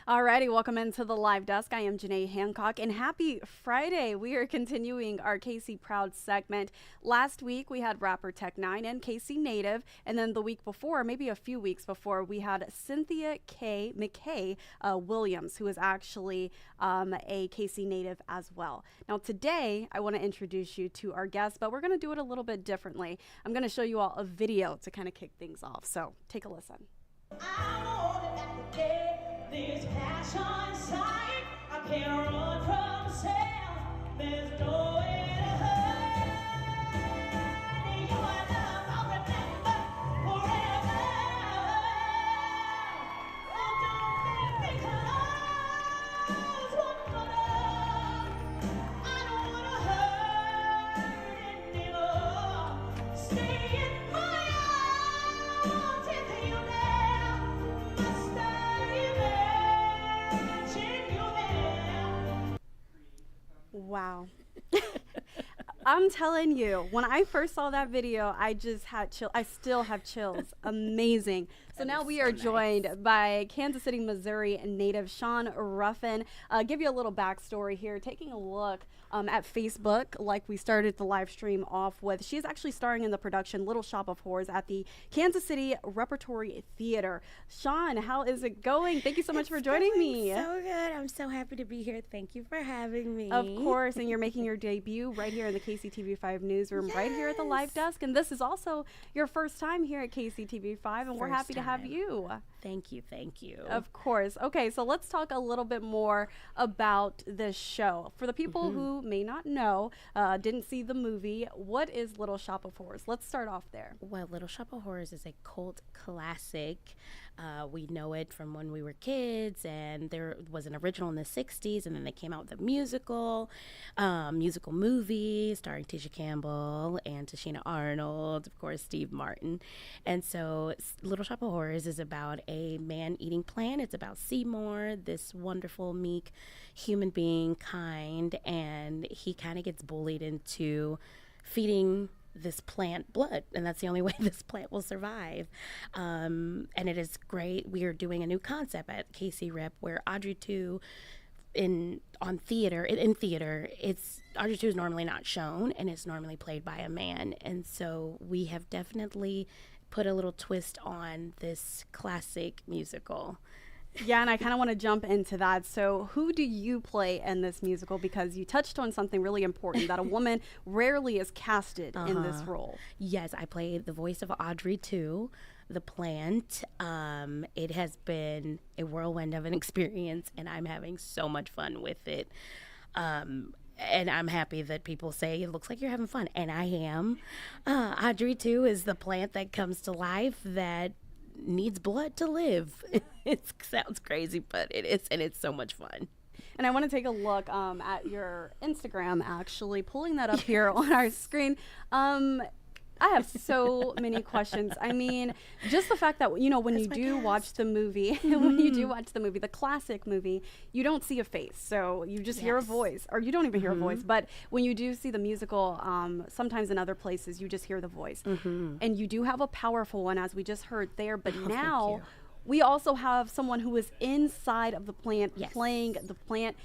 Alrighty, welcome into the live desk. I am Janae Hancock, and happy Friday. We are continuing our KC Proud segment. Last week we had rapper Tech Nine and KC Native, and then the week before, maybe a few weeks before, we had Cynthia K. McKay Williams, who is actually a KC Native as well. Now today I want to introduce you to our guest, but we're going to do it a little bit differently. I'm going to show you all a video to kind of kick things off. So take a listen. I know that there's passion inside. I can't run from myself. There's no way to hide. You and I'll remember forever. Oh, don't make me close one more. I don't wanna hurt anymore. Stay in my arms if you dare. Must I imagine you there? Wow. I'm telling you, when I first saw that video, I just had chill. I still have chills. Amazing. So now we are joined by Kansas City, Missouri native Shon Ruffin. Give you a little backstory here. Taking a look at Facebook, like we started the live stream off with. She is actually starring in the production Little Shop of Horrors at the Kansas City Repertory Theatre. Shon, how is it going? Thank you so much for joining me. So good. I'm so happy to be here. Thank you for having me. Of course, and you're making your debut right here in the KCTV5 newsroom, right here at the live desk. And this is also your first time here at KCTV5, and we're First happy to have time. you. Thank you. Thank you. Of course. Okay, so let's talk a little bit more about this show. For the people who may not know, didn't see the movie, what is Little Shop of Horrors? Let's start off there. Well, Little Shop of Horrors is a cult classic. We know it from when we were kids, and there was an original in the 60s, and then they came out with a musical movie starring Tisha Campbell and Tashina Arnold, of course, Steve Martin. And so Little Shop of Horrors is about a man eating plant. It's about Seymour, this wonderful, meek human being, kind, and he kind of gets bullied into feeding this plant blood, and that's the only way this plant will survive. And it is great. We are doing a new concept at KC Rep where Audrey 2 in theater, it's Audrey 2 is normally not shown, and it's normally played by a man. And so we have definitely put a little twist on this classic musical. Yeah, and I kind of want to jump into that. So who do you play in this musical? Because you touched on something really important, that a woman rarely is casted in this role. Yes, I play the voice of Audrey 2, the plant. It has been a whirlwind of an experience, and I'm having so much fun with it. And I'm happy that people say it looks like you're having fun, and I am. Audrey 2 is the plant that comes to life that needs blood to live. It sounds crazy, but it is, and it's so much fun. And I want to take a look at your Instagram, actually, pulling that up here on our screen. I have so many questions. I mean, just the fact that, you know, when you do watch the movie, the classic movie, you don't see a face. So you just hear a voice, or you don't even hear a voice. But when you do see the musical, sometimes in other places, you just hear the voice. And you do have a powerful one, as we just heard there. But now we also have someone who is inside of the plant, playing the plant.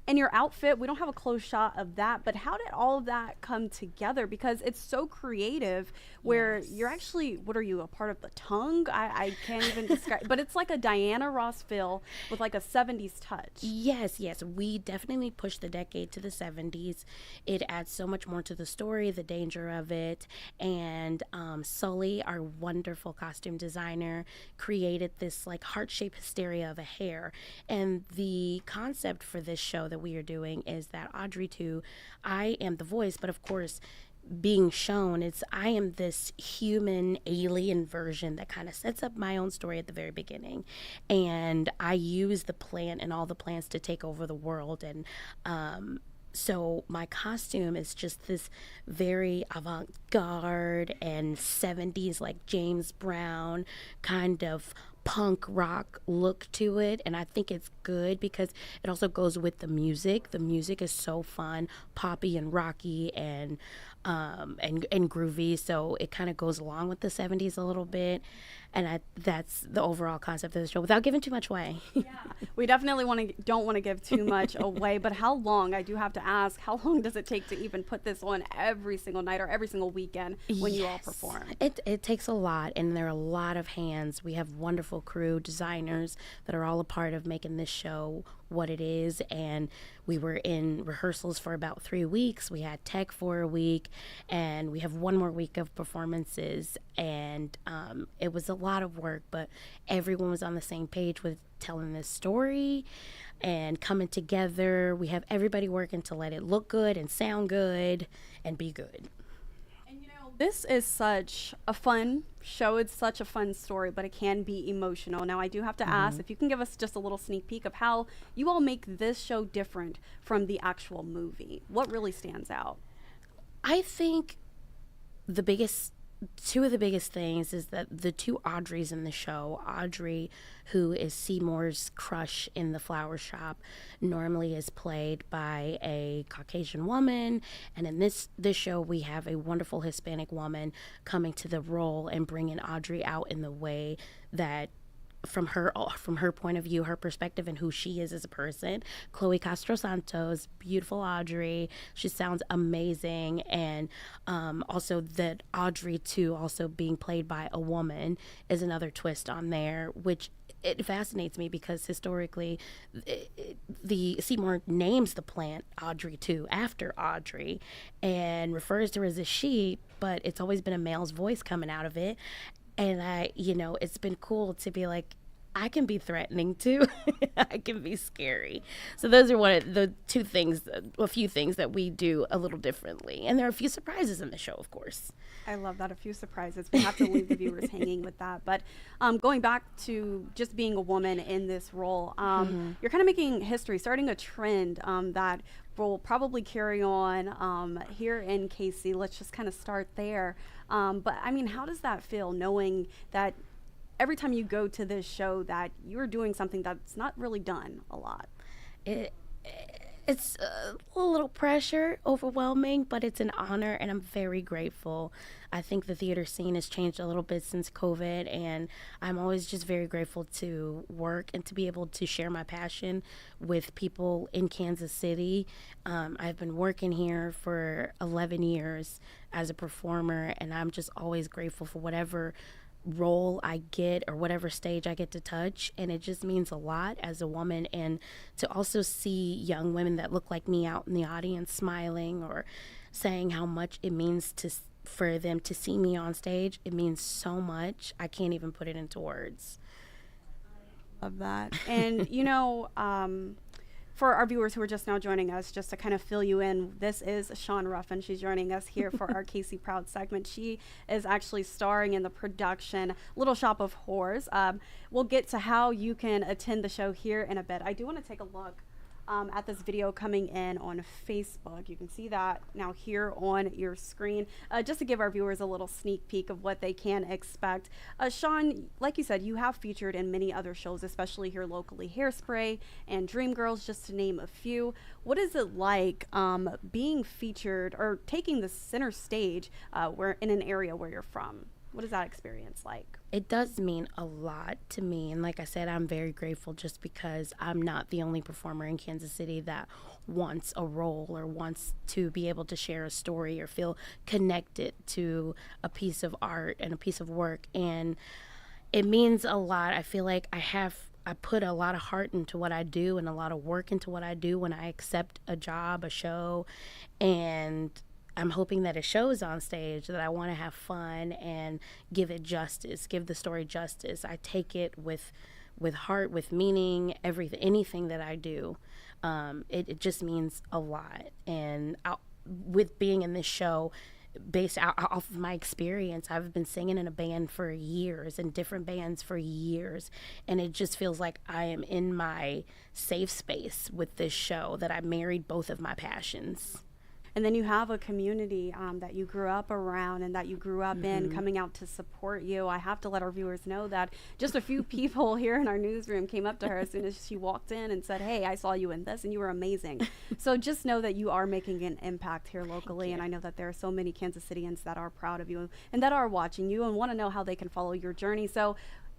And your outfit, we don't have a close shot of that, but how did all of that come together? Because it's so creative, where you're actually, what are you, a part of the tongue? I can't even describe, but it's like a Diana Ross feel with like a 70s touch. Yes, we definitely push the decade to the 70s. It adds so much more to the story, the danger of it, and Sully, our wonderful costume designer, created this like heart-shaped hysteria of a hair. And the concept for this show that we are doing is that Audrey 2, I am the voice, but of course being shown, I am this human alien version that kind of sets up my own story at the very beginning, and I use the plant and all the plants to take over the world. And so my costume is just this very avant-garde and 70s, like James Brown kind of punk rock look to it, and I think it's good because it also goes with the music. The music is so fun, poppy and rocky and groovy, so it kind of goes along with the 70s a little bit. And that's the overall concept of the show without giving too much away. We definitely don't want to give too much away, but how long, I do have to ask, how long does it take to even put this on every single night or every single weekend when you all Yes. perform? It takes a lot, and there are a lot of hands. We have wonderful crew, designers that are all a part of making this show what it is. And we were in rehearsals for about 3 weeks. We had tech for a week, and we have one more week of performances. And it was a lot of work, but everyone was on the same page with telling this story and coming together. We have everybody working to let it look good and sound good and be good. And this is such a fun show. It's such a fun story, but it can be emotional. Now, I do have to ask if you can give us just a little sneak peek of how you all make this show different from the actual movie. What really stands out? I think two of the biggest things is that the two Audreys in the show, Audrey, who is Seymour's crush in the flower shop, normally is played by a Caucasian woman, and in this show we have a wonderful Hispanic woman coming to the role and bringing Audrey out in the way that from her point of view, her perspective, and who she is as a person. Chloe Castro Santos, beautiful Audrey, she sounds amazing. And also that Audrey too, also being played by a woman, is another twist on there, which it fascinates me because historically the Seymour names the plant Audrey too after Audrey and refers to her as a she, but it's always been a male's voice coming out of it. And it's been cool to be like, I can be threatening too. I can be scary. So those are one of the a few things that we do a little differently. And there are a few surprises in the show, of course. I love that. A few surprises. We have to leave the viewers hanging with that. But going back to just being a woman in this role, you're kind of making history, starting a trend that will probably carry on here in KC. Let's just kind of start there. But I mean, how does that feel, knowing that every time you go to this show that you're doing something that's not really done a lot? It's a little pressure, overwhelming, but it's an honor, and I'm very grateful. I think the theater scene has changed a little bit since COVID, and I'm always just very grateful to work and to be able to share my passion with people in Kansas City. I've been working here for 11 years as a performer, and I'm just always grateful for whatever role I get or whatever stage I get to touch, and it just means a lot as a woman. And to also see young women that look like me out in the audience smiling or saying how much it means for them to see me on stage, it means so much. I can't even put it into words. Love that. And for our viewers who are just now joining us, just to kind of fill you in, this is Shon Ruffin. She's joining us here for our KC Proud segment. She is actually starring in the production Little Shop of Horrors. We'll get to how you can attend the show here in a bit. I do want to take a look at this video coming in on Facebook. You can see that now here on your screen, just to give our viewers a little sneak peek of what they can expect. Shon, like you said, you have featured in many other shows, especially here locally, Hairspray and Dreamgirls, just to name a few. What is it like being featured or taking the center stage where in an area where you're from? What is that experience like? It does mean a lot to me. And like I said, I'm very grateful just because I'm not the only performer in Kansas City that wants a role or wants to be able to share a story or feel connected to a piece of art and a piece of work. And it means a lot. I feel like I put a lot of heart into what I do and a lot of work into what I do when I accept a job, a show, and I'm hoping that it shows on stage that I want to have fun and give it justice, give the story justice. I take it with heart, with meaning, everything, anything that I do. It just means a lot. And with being in this show, based off of my experience, I've been singing in a band for years, in different bands for years, and it just feels like I am in my safe space with this show, that I married both of my passions. and then you have a community that you grew up around and that you grew up in coming out to support you. I have to let our viewers know that just a few people here in our newsroom came up to her as soon as she walked in and said, hey, I saw you in this and you were amazing. So just know that you are making an impact here locally, and I know that there are so many Kansas Cityans that are proud of you and that are watching you and want to know how they can follow your journey. So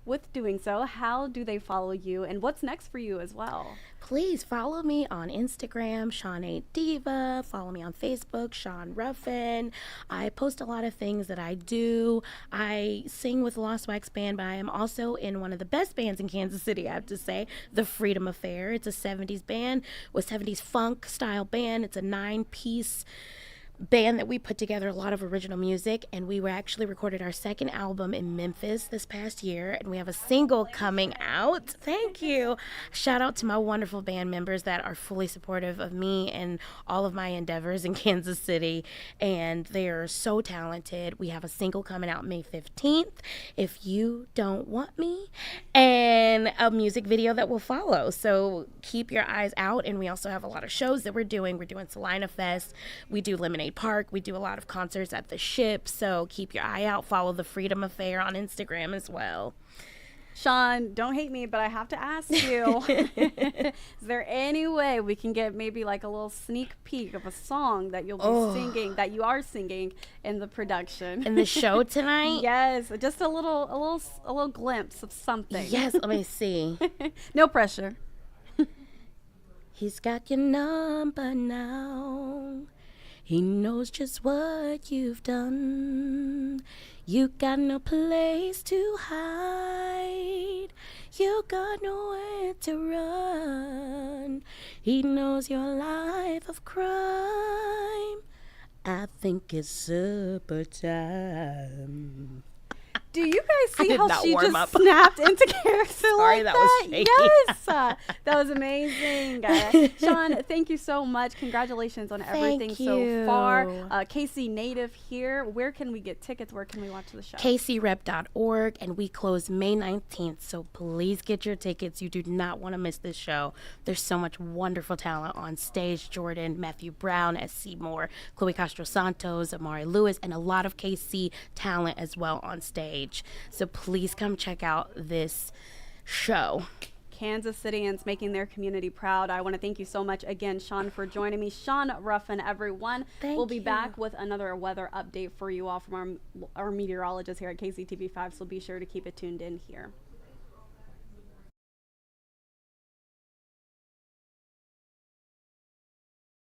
with doing so, how do they follow you, and what's next for you as well? Please follow me on Instagram, Shon A Diva. Follow me on Facebook, Shon Ruffin. I post a lot of things that I do. I sing with Lost Wax Band, but I am also in one of the best bands in Kansas City, I have to say, the Freedom Affair. It's a 70s band with 70s funk style band. It's a 9-piece band that we put together a lot of original music, and we were actually recorded our second album in Memphis this past year, and we have a single coming out. Thank you. Shout out to my wonderful band members that are fully supportive of me and all of my endeavors in Kansas City, and they are so talented. We have a single coming out May 15th, If You Don't Want Me, and a music video that will follow. So keep your eyes out, and we also have a lot of shows that we're doing. We're doing Salina Fest. We do Lemonade Park. We do a lot of concerts at the Ship, so keep your eye out. Follow the Freedom Affair on Instagram as well. Shon, don't hate me, but I have to ask you, is there any way we can get maybe like a little sneak peek of a song that you'll be singing, that you are singing in the production? In the show tonight? Yes, just a little glimpse of something. Yes, let me see. No pressure. He's got your number now. He knows just what you've done. You got no place to hide. You got nowhere to run. He knows your life of crime. I think it's supper time. Do you guys see how not she warm just up. snapped into character Sorry, like that was shaky. Yes, that was amazing. Shon, thank you so much. Congratulations on everything so far. KC native here. Where can we get tickets? Where can we watch the show? KCRep.org, and we close May 19th, so please get your tickets. You do not want to miss this show. There's so much wonderful talent on stage. Jordan, Matthew Brown as Seymour, Chloe Castro Santos, Amari Lewis, and a lot of KC talent as well on stage. So please come check out this show. Kansas Cityans making their community proud. I want to thank you so much again, Shon, for joining me. Shon Ruffin, everyone. We'll be back with another weather update for you all from our meteorologist here at KCTV5, so be sure to keep it tuned in here.